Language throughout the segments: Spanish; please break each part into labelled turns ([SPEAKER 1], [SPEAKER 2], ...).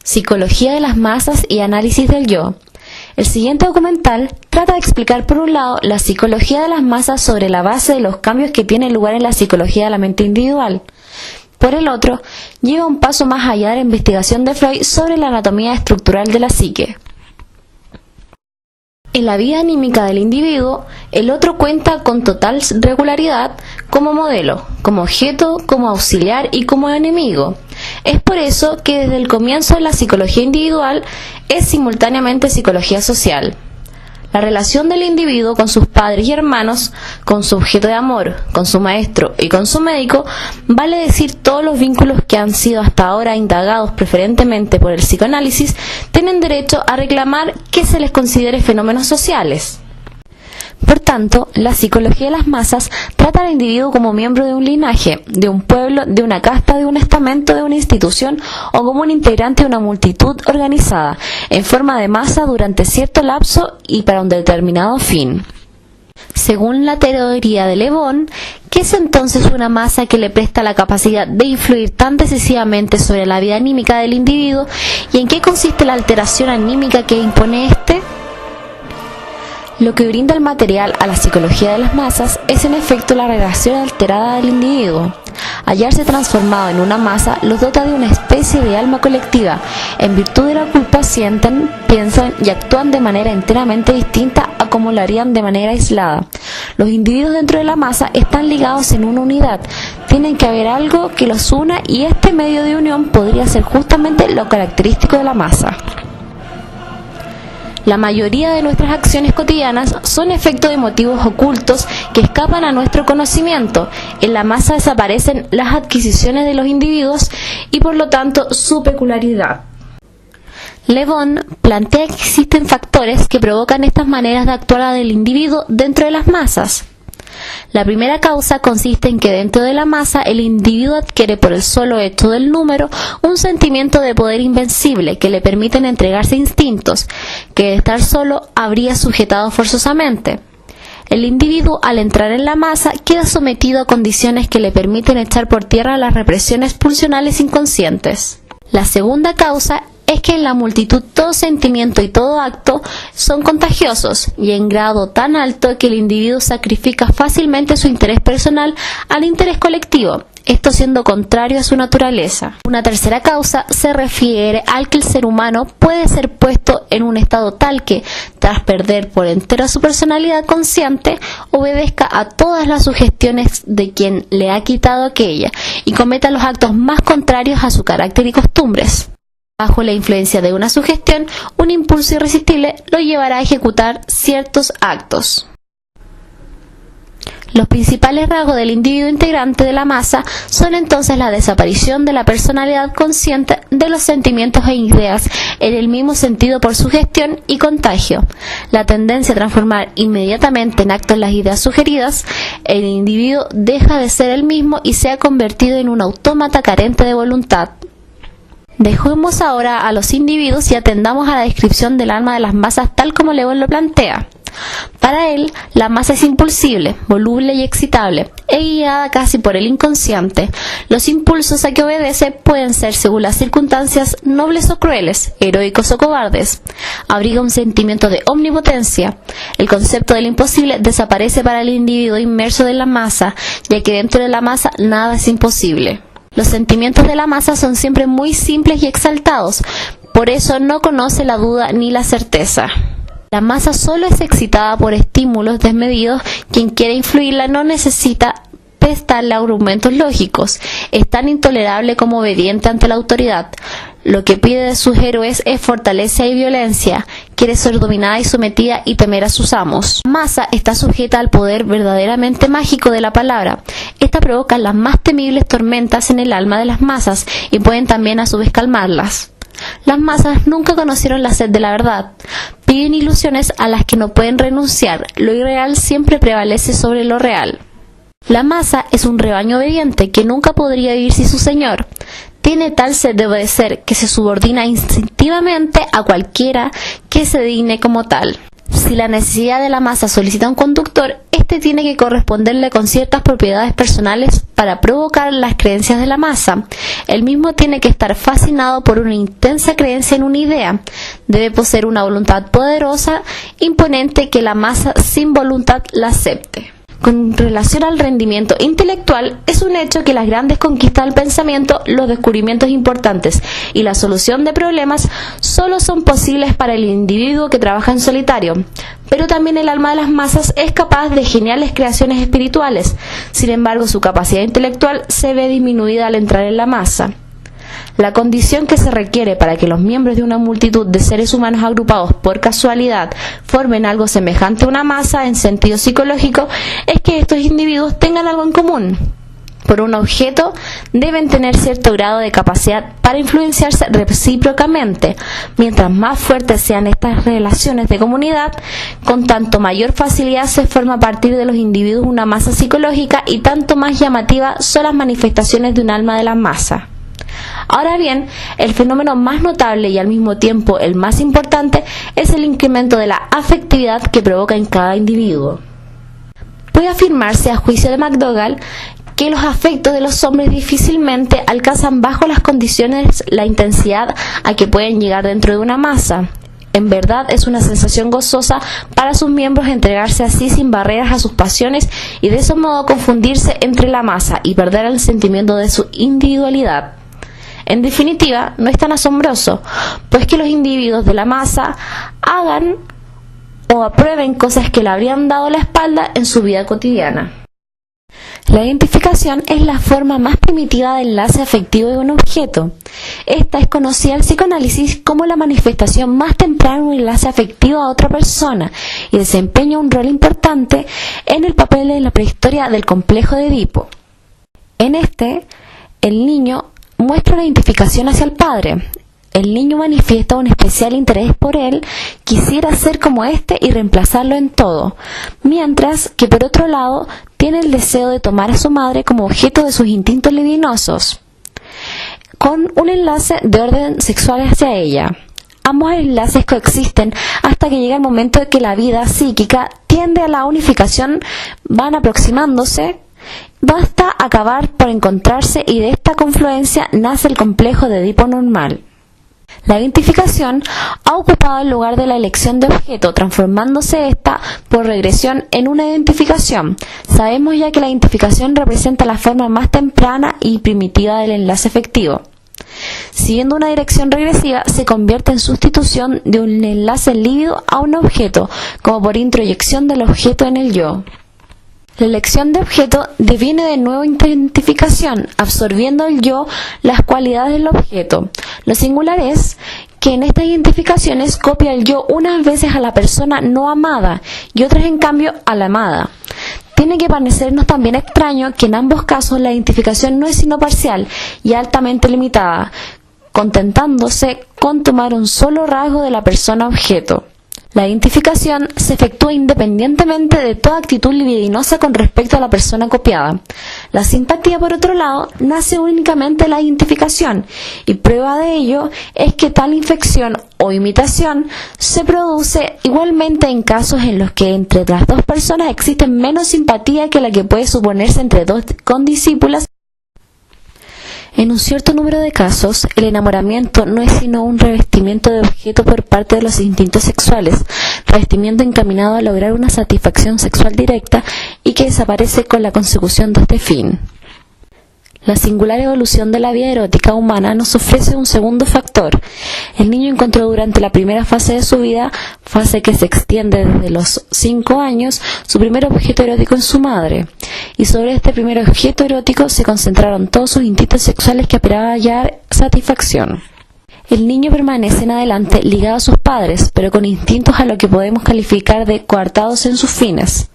[SPEAKER 1] Psicología de las masas y análisis del yo. El siguiente documental trata de explicar por un lado la psicología de las masas sobre la base de los cambios que tienen lugar en la psicología de la mente individual. Por el otro, lleva un paso más allá de la investigación de Freud sobre la anatomía estructural de la psique. En la vida anímica del individuo, el otro cuenta con total regularidad como modelo, como objeto, como auxiliar y como enemigo. Es por eso que desde el comienzo de la psicología individual es simultáneamente psicología social. La relación del individuo con sus padres y hermanos, con su objeto de amor, con su maestro y con su médico, vale decir todos los vínculos que han sido hasta ahora indagados preferentemente por el psicoanálisis, tienen derecho a reclamar que se les considere fenómenos sociales. Por tanto, la psicología de las masas trata al individuo como miembro de un linaje, de un pueblo, de una casta, de un estamento, de una institución o como un integrante de una multitud organizada, en forma de masa durante cierto lapso y para un determinado fin. Según la teoría de Le Bon, ¿qué es entonces una masa que le presta la capacidad de influir tan decisivamente sobre la vida anímica del individuo y en qué consiste la alteración anímica que impone éste? Lo que brinda el material a la psicología de las masas es en efecto la relación alterada del individuo. Hallarse transformado en una masa los dota de una especie de alma colectiva. En virtud de la culpa sienten, piensan y actúan de manera enteramente distinta a como lo harían de manera aislada. Los individuos dentro de la masa están ligados en una unidad. Tienen que haber algo que los una y este medio de unión podría ser justamente lo característico de la masa. La mayoría de nuestras acciones cotidianas son efecto de motivos ocultos que escapan a nuestro conocimiento. En la masa desaparecen las adquisiciones de los individuos y por lo tanto su peculiaridad. Le Bon plantea que existen factores que provocan estas maneras de actuar del individuo dentro de las masas. La primera causa consiste en que dentro de la masa el individuo adquiere por el solo hecho del número un sentimiento de poder invencible que le permiten entregarse a instintos que de estar solo habría sujetado forzosamente. El individuo al entrar en la masa queda sometido a condiciones que le permiten echar por tierra las represiones pulsionales inconscientes. La segunda causa es que en la multitud todo sentimiento y todo acto son contagiosos y en grado tan alto que el individuo sacrifica fácilmente su interés personal al interés colectivo, esto siendo contrario a su naturaleza. Una tercera causa se refiere al que el ser humano puede ser puesto en un estado tal que, tras perder por entero su personalidad consciente, obedezca a todas las sugestiones de quien le ha quitado aquella y cometa los actos más contrarios a su carácter y costumbres. Bajo la influencia de una sugestión, un impulso irresistible lo llevará a ejecutar ciertos actos. Los principales rasgos del individuo integrante de la masa son entonces la desaparición de la personalidad consciente de los sentimientos e ideas en el mismo sentido por sugestión y contagio, la tendencia a transformar inmediatamente en actos las ideas sugeridas, el individuo deja de ser el mismo y se ha convertido en un autómata carente de voluntad. Dejemos ahora a los individuos y atendamos a la descripción del alma de las masas tal como Le Bon lo plantea. Para él, la masa es impulsible, voluble y excitable, e guiada casi por el inconsciente. Los impulsos a que obedece pueden ser, según las circunstancias, nobles o crueles, heroicos o cobardes. Abriga un sentimiento de omnipotencia. El concepto del imposible desaparece para el individuo inmerso en la masa, ya que dentro de la masa nada es imposible. Los sentimientos de la masa son siempre muy simples y exaltados, por eso no conoce la duda ni la certeza. La masa solo es excitada por estímulos desmedidos, quien quiere influirla no necesita prestarle argumentos lógicos, es tan intolerable como obediente ante la autoridad. Lo que pide de sus héroes es fortaleza y violencia, quiere ser dominada y sometida y temer a sus amos. La masa está sujeta al poder verdaderamente mágico de la palabra. Esta provoca las más temibles tormentas en el alma de las masas y pueden también a su vez calmarlas. Las masas nunca conocieron la sed de la verdad. Piden ilusiones a las que no pueden renunciar. Lo irreal siempre prevalece sobre lo real. La masa es un rebaño obediente que nunca podría vivir sin su señor. Tiene tal sed de obedecer que se subordina instintivamente a cualquiera que se digne como tal. Si la necesidad de la masa solicita un conductor, este tiene que corresponderle con ciertas propiedades personales para provocar las creencias de la masa. El mismo tiene que estar fascinado por una intensa creencia en una idea. Debe poseer una voluntad poderosa, imponente, que la masa sin voluntad la acepte. Con relación al rendimiento intelectual, es un hecho que las grandes conquistas del pensamiento, los descubrimientos importantes y la solución de problemas solo son posibles para el individuo que trabaja en solitario. Pero también el alma de las masas es capaz de geniales creaciones espirituales. Sin embargo, su capacidad intelectual se ve disminuida al entrar en la masa. La condición que se requiere para que los miembros de una multitud de seres humanos agrupados por casualidad formen algo semejante a una masa en sentido psicológico es que estos individuos tengan algo en común. Por un objeto deben tener cierto grado de capacidad para influenciarse recíprocamente. Mientras más fuertes sean estas relaciones de comunidad, con tanto mayor facilidad se forma a partir de los individuos una masa psicológica y tanto más llamativa son las manifestaciones de un alma de la masa. Ahora bien, el fenómeno más notable y al mismo tiempo el más importante es el incremento de la afectividad que provoca en cada individuo. Puede afirmarse, a juicio de McDougall, que los afectos de los hombres difícilmente alcanzan bajo las condiciones la intensidad a que pueden llegar dentro de una masa. En verdad es una sensación gozosa para sus miembros entregarse así sin barreras a sus pasiones y de ese modo confundirse entre la masa y perder el sentimiento de su individualidad. En definitiva, no es tan asombroso, pues que los individuos de la masa hagan o aprueben cosas que le habrían dado la espalda en su vida cotidiana. La identificación es la forma más primitiva de enlace afectivo de un objeto. Esta es conocida en el psicoanálisis como la manifestación más temprana de un enlace afectivo a otra persona y desempeña un rol importante en el papel de la prehistoria del complejo de Edipo. En este, el niño muestra una identificación hacia el padre. El niño manifiesta un especial interés por él, quisiera ser como éste y reemplazarlo en todo, mientras que por otro lado tiene el deseo de tomar a su madre como objeto de sus instintos libidinosos, con un enlace de orden sexual hacia ella. Ambos enlaces coexisten hasta que llega el momento de que la vida psíquica tiende a la unificación, van aproximándose. Basta acabar por encontrarse y de esta confluencia nace el complejo de Edipo normal. La identificación ha ocupado el lugar de la elección de objeto, transformándose esta por regresión en una identificación. Sabemos ya que la identificación representa la forma más temprana y primitiva del enlace afectivo. Siguiendo una dirección regresiva, se convierte en sustitución de un enlace lívido a un objeto, como por introyección del objeto en el yo. La elección de objeto deviene de nuevo identificación, absorbiendo el yo las cualidades del objeto. Lo singular es que en estas identificaciones copia el yo unas veces a la persona no amada y otras en cambio a la amada. Tiene que parecernos también extraño que en ambos casos la identificación no es sino parcial y altamente limitada, contentándose con tomar un solo rasgo de la persona objeto. La identificación se efectúa independientemente de toda actitud libidinosa con respecto a la persona copiada. La simpatía, por otro lado, nace únicamente de la identificación, y prueba de ello es que tal infección o imitación se produce igualmente en casos en los que entre las dos personas existe menos simpatía que la que puede suponerse entre dos condiscípulas. En un cierto número de casos, el enamoramiento no es sino un revestimiento de objeto por parte de los instintos sexuales, revestimiento encaminado a lograr una satisfacción sexual directa y que desaparece con la consecución de este fin. La singular evolución de la vida erótica humana nos ofrece un segundo factor. El niño encontró durante la primera fase de su vida, fase que se extiende desde los 5 años, su primer objeto erótico en su madre. Y sobre este primer objeto erótico se concentraron todos sus instintos sexuales que aspiraban a hallar satisfacción. El niño permanece en adelante ligado a sus padres, pero con instintos a lo que podemos calificar de coartados en sus fines.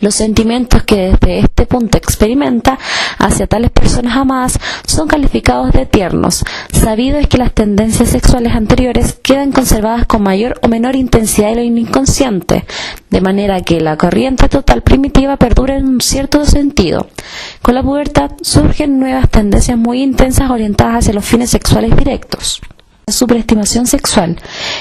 [SPEAKER 1] Los sentimientos que desde este punto experimenta hacia tales personas amadas son calificados de tiernos. Sabido es que las tendencias sexuales anteriores quedan conservadas con mayor o menor intensidad en lo inconsciente, de manera que la corriente total primitiva perdura en un cierto sentido. Con la pubertad surgen nuevas tendencias muy intensas orientadas hacia los fines sexuales directos. superestimación sexual.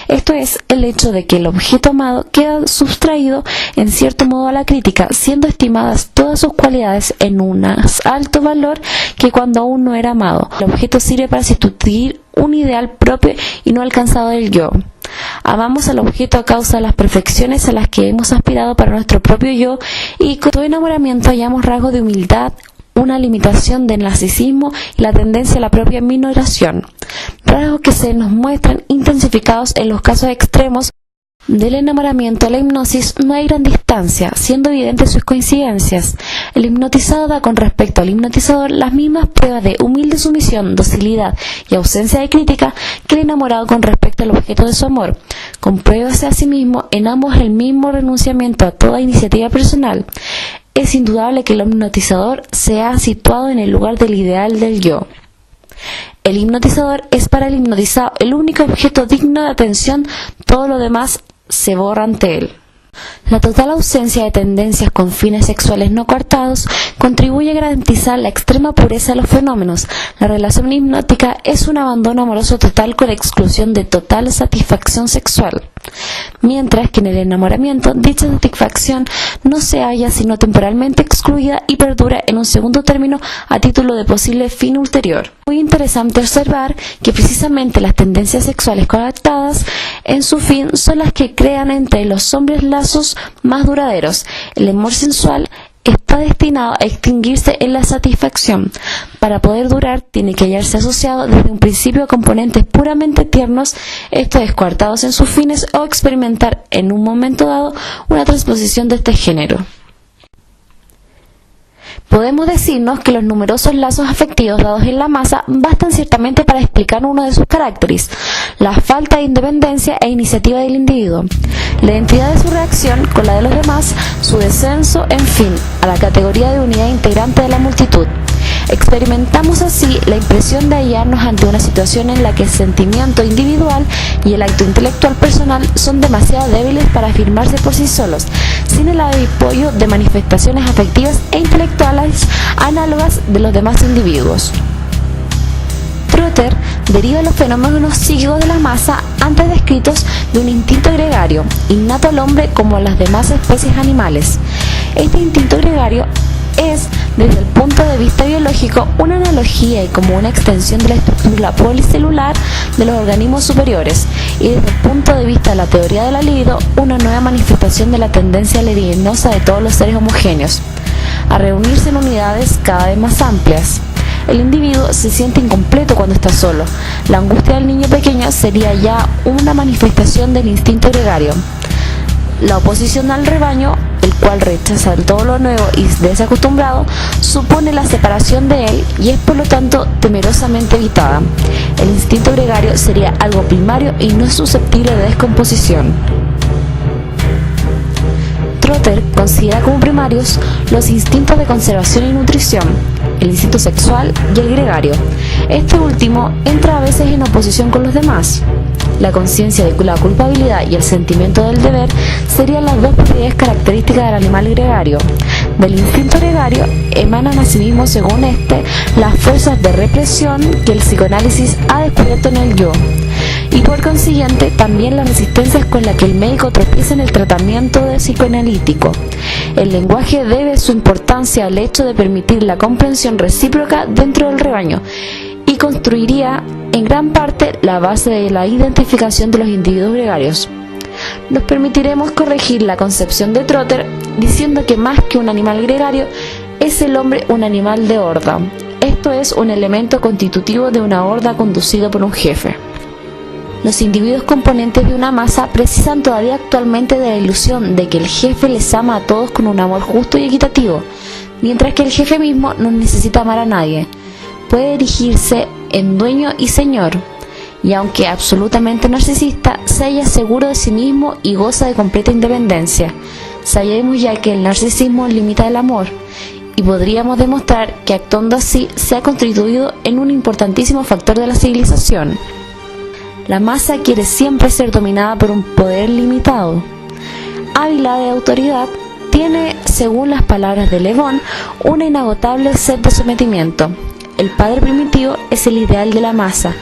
[SPEAKER 1] Esto es el hecho de que el objeto amado queda sustraído en cierto modo a la crítica, siendo estimadas todas sus cualidades en un más alto valor que cuando aún no era amado. El objeto sirve para sustituir un ideal propio y no alcanzado del yo. Amamos al objeto a causa de las perfecciones a las que hemos aspirado para nuestro propio yo, y con todo enamoramiento hallamos rasgos de humildad, una limitación del narcisismo y la tendencia a la propia minoración, rasgos que se nos muestran intensificados en los casos extremos. Del enamoramiento a la hipnosis no hay gran distancia, siendo evidentes sus coincidencias. El hipnotizado da con respecto al hipnotizador las mismas pruebas de humilde sumisión, docilidad y ausencia de crítica que el enamorado con respecto al objeto de su amor. Compruébase a sí mismo en ambos el mismo renunciamiento a toda iniciativa personal. Es indudable que el hipnotizador se ha situado en el lugar del ideal del yo. El hipnotizador es para el hipnotizado el único objeto digno de atención, todo lo demás se borra ante él. La total ausencia de tendencias con fines sexuales no coartados contribuye a garantizar la extrema pureza de los fenómenos. La relación hipnótica es un abandono amoroso total con exclusión de total satisfacción sexual, mientras que en el enamoramiento dicha satisfacción no se halla sino temporalmente excluida y perdura en un segundo término a título de posible fin ulterior. Muy interesante observar que precisamente las tendencias sexuales coartadas en su fin son las que crean entre los hombres lazos más duraderos. El amor sensual está destinado a extinguirse en la satisfacción. Para poder durar, tiene que hallarse asociado desde un principio a componentes puramente tiernos, esto es, coartados en sus fines, o experimentar en un momento dado una transposición de este género. Podemos decirnos que los numerosos lazos afectivos dados en la masa bastan ciertamente para explicar uno de sus caracteres, la falta de independencia e iniciativa del individuo, la identidad de su reacción con la de los demás, su descenso, en fin, a la categoría de unidad integrante de la multitud. Experimentamos así la impresión de hallarnos ante una situación en la que el sentimiento individual y el acto intelectual personal son demasiado débiles para afirmarse por sí solos, sin el apoyo de manifestaciones afectivas e intelectuales análogas de los demás individuos. Trotter deriva los fenómenos psíquicos de la masa antes descritos de un instinto gregario, innato al hombre como a las demás especies animales. Este instinto gregario es, desde el punto de vista biológico, una analogía y como una extensión de la estructura policelular de los organismos superiores, y desde el punto de vista de la teoría de la libido, una nueva manifestación de la tendencia libidinosa de todos los seres homogéneos, a reunirse en unidades cada vez más amplias. El individuo se siente incompleto cuando está solo. La angustia del niño pequeño sería ya una manifestación del instinto gregario. La oposición al rebaño, el cual rechaza todo lo nuevo y desacostumbrado, supone la separación de él y es por lo tanto temerosamente evitada. El instinto gregario sería algo primario y no es susceptible de descomposición. Trotter considera como primarios los instintos de conservación y nutrición, el instinto sexual y el gregario. Este último entra a veces en oposición con los demás. La conciencia de la culpabilidad y el sentimiento del deber serían las dos propiedades características del animal gregario. Del instinto gregario emanan asimismo, según las fuerzas de represión que el psicoanálisis ha descubierto en el yo, y por consiguiente también las resistencias con las que el médico tropieza en el tratamiento psicoanalítico. El lenguaje debe su importancia al hecho de permitir la comprensión recíproca dentro del rebaño, y construiría en gran parte la base de la identificación de los individuos gregarios. Nos permitiremos corregir la concepción de Trotter diciendo que más que un animal gregario, es el hombre un animal de horda. Esto es un elemento constitutivo de una horda conducido por un jefe. Los individuos componentes de una masa precisan todavía actualmente de la ilusión de que el jefe les ama a todos con un amor justo y equitativo, mientras que el jefe mismo no necesita amar a nadie. Puede erigirse en dueño y señor, y aunque absolutamente narcisista, se halla seguro de sí mismo y goza de completa independencia. Sabemos ya que el narcisismo limita el amor, y podríamos demostrar que actuando así se ha constituido en un importantísimo factor de la civilización. La masa quiere siempre ser dominada por un poder limitado. Ávila de autoridad tiene, según las palabras de Le Bon, una inagotable sed de sometimiento. El padre primitivo es el ideal de la masa,